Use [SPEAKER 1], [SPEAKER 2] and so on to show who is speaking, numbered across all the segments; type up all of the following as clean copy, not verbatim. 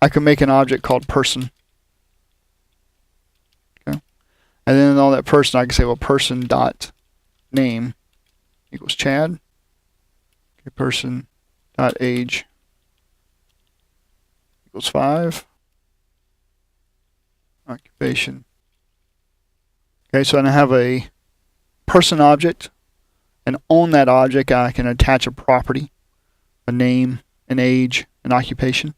[SPEAKER 1] I can make an object called person. Okay. And then on that person, I can say, well, person dot name equals Chad. Okay, person dot age equals 5. Occupation. Okay, so I have a person object, and on that object I can attach a property, a name, an age, an occupation.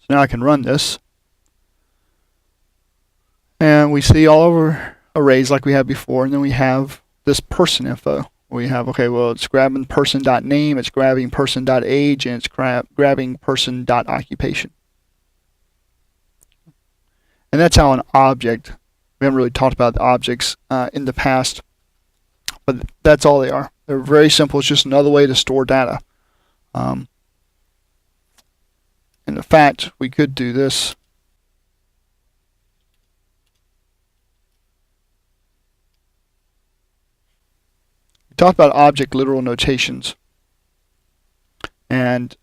[SPEAKER 1] So now I can run this, and we see all over arrays like we had before, and then we have this person info. We have, okay, well, it's grabbing person.name, it's grabbing person.age, and it's grabbing person.occupation. And that's how an object, we haven't really talked about the objects in the past, but that's all they are. They're very simple. It's just another way to store data. And in fact, we could do this. We talked about object literal notations. And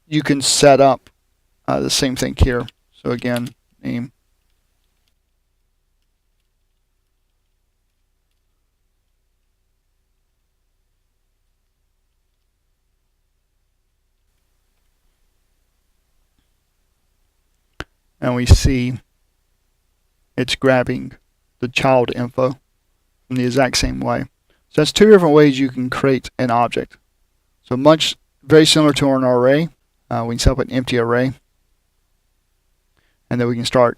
[SPEAKER 1] you can set up the same thing here. So again, name. And we see it's grabbing the child info in the exact same way. So that's two different ways you can create an object. So very similar to an array. We can set up an empty array, and then we can start,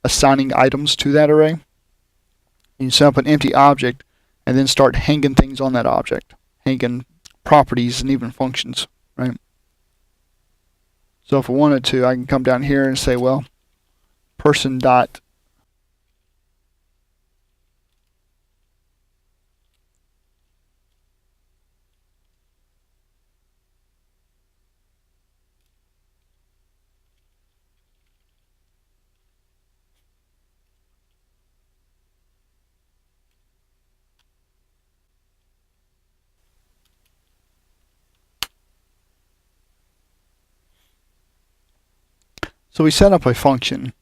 [SPEAKER 1] assigning items to that array. You can set up an empty object, and then start hanging things on that object, hanging properties and even functions, right? So if I wanted to, I can come down here and say, well, person dot So we set up a function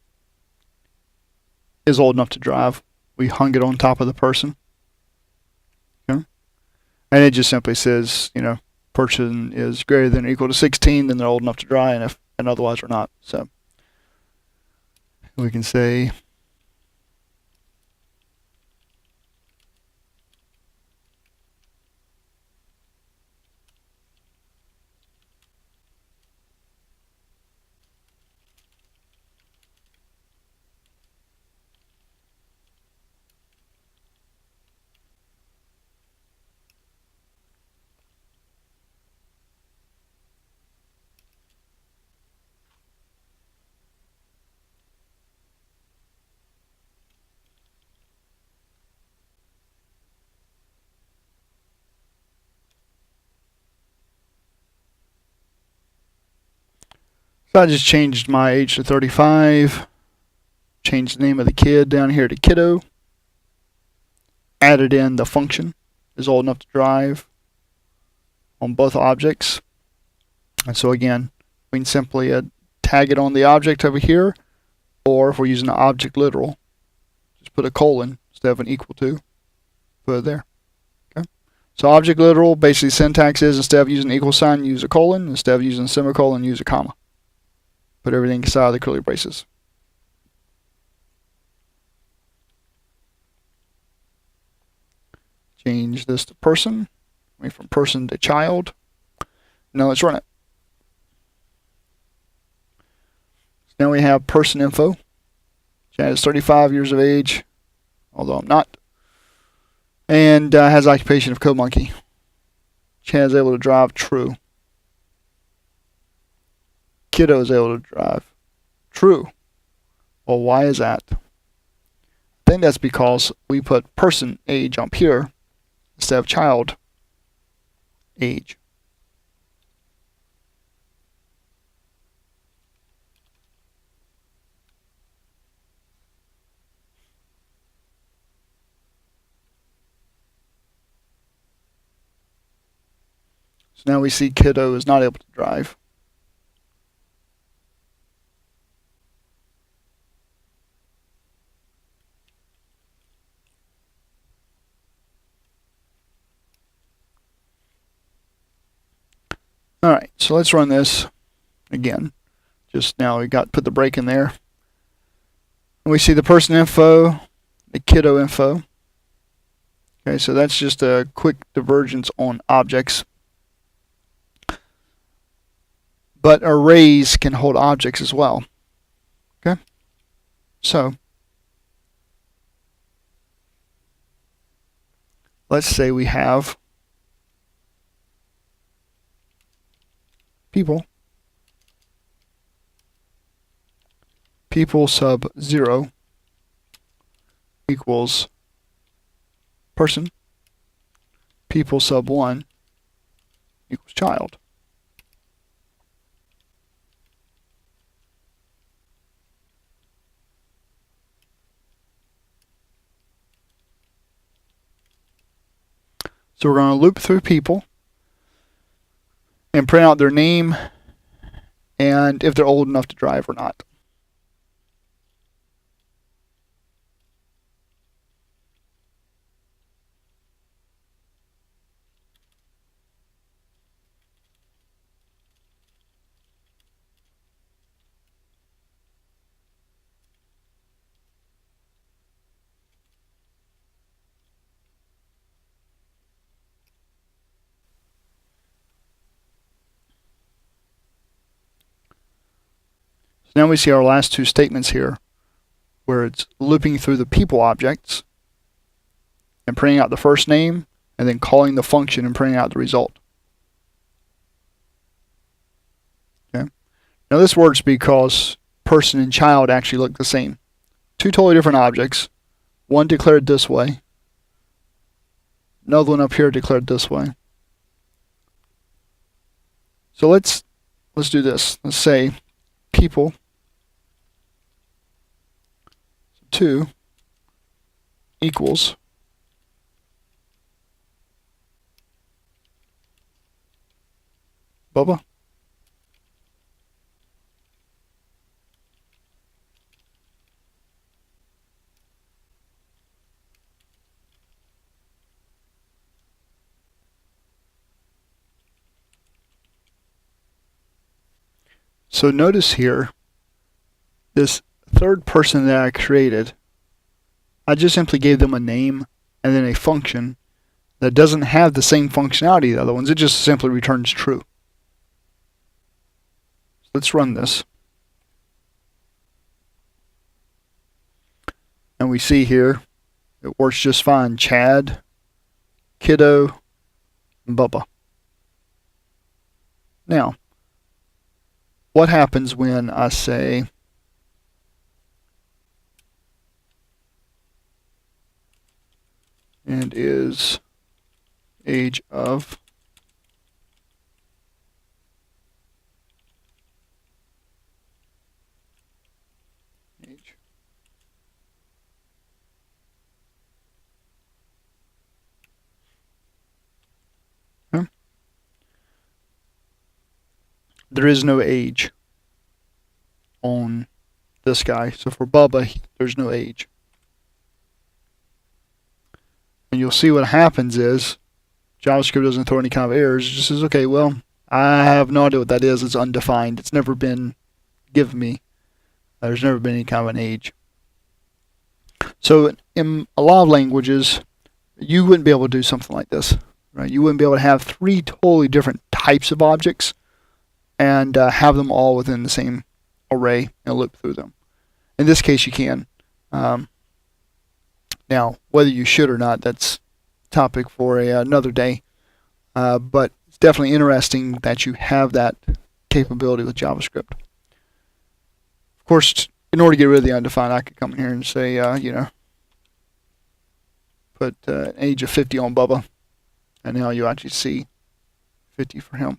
[SPEAKER 1] is old enough to drive. We hung it on top of the person. Okay? And it just simply says, person is greater than or equal to 16, then they're old enough to drive, and otherwise are not. So we can say so I just changed my age to 35, changed the name of the kid down here to kiddo, added in the function is old enough to drive on both objects. And so again, we can simply tag it on the object over here, or if we're using an object literal, just put a colon instead of an equal to, put it there. Okay. So object literal, basically syntax is instead of using an equal sign, use a colon. Instead of using a semicolon, use a comma. Put everything inside the curly braces. Change this to person. Went from person to child. Now let's run it. So now we have person info. Chad is 35 years of age, although I'm not. And has occupation of co-monkey. Chad is able to drive, true. Kiddo is able to drive, true. Well, why is that? think that's because we put person age up here instead of child age. So now we see kiddo is not able to drive. Alright, so let's run this again. Just now we got put the break in there. And we see the person info, the kiddo info. Okay, so that's just a quick divergence on objects. But arrays can hold objects as well. Okay, so let's say we have people sub 0 equals person, people sub 1 equals child. So we're going to loop through people and print out their name and if they're old enough to drive or not. Now we see our last two statements here, where it's looping through the people objects and printing out the first name, and then calling the function and printing out the result. Okay. Now this works because person and child actually look the same. Two totally different objects, one declared this way, another one up here declared this way. So let's do this. Let's say people 2 equals Bubba. So notice here, this third person that I created, I just simply gave them a name and then a function that doesn't have the same functionality as the other ones. It just simply returns true. So let's run this. And we see here, it works just fine. Chad, kiddo, and Bubba. Now, what happens when I say and is age of age? Okay. There is no age on this guy. So for Bubba, there's no age. And you'll see what happens is JavaScript doesn't throw any kind of errors. It just says, okay, well, I have no idea what that is. It's undefined. It's never been given me. There's never been any kind of an age. So in a lot of languages, you wouldn't be able to do something like this, right? You wouldn't be able to have 3 totally different types of objects and have them all within the same array and loop through them. In this case, you can. Now, whether you should or not, that's a topic for another day. But it's definitely interesting that you have that capability with JavaScript. Of course, in order to get rid of the undefined, I could come in here and say, you know, put an age of 50 on Bubba, and now you actually see 50 for him.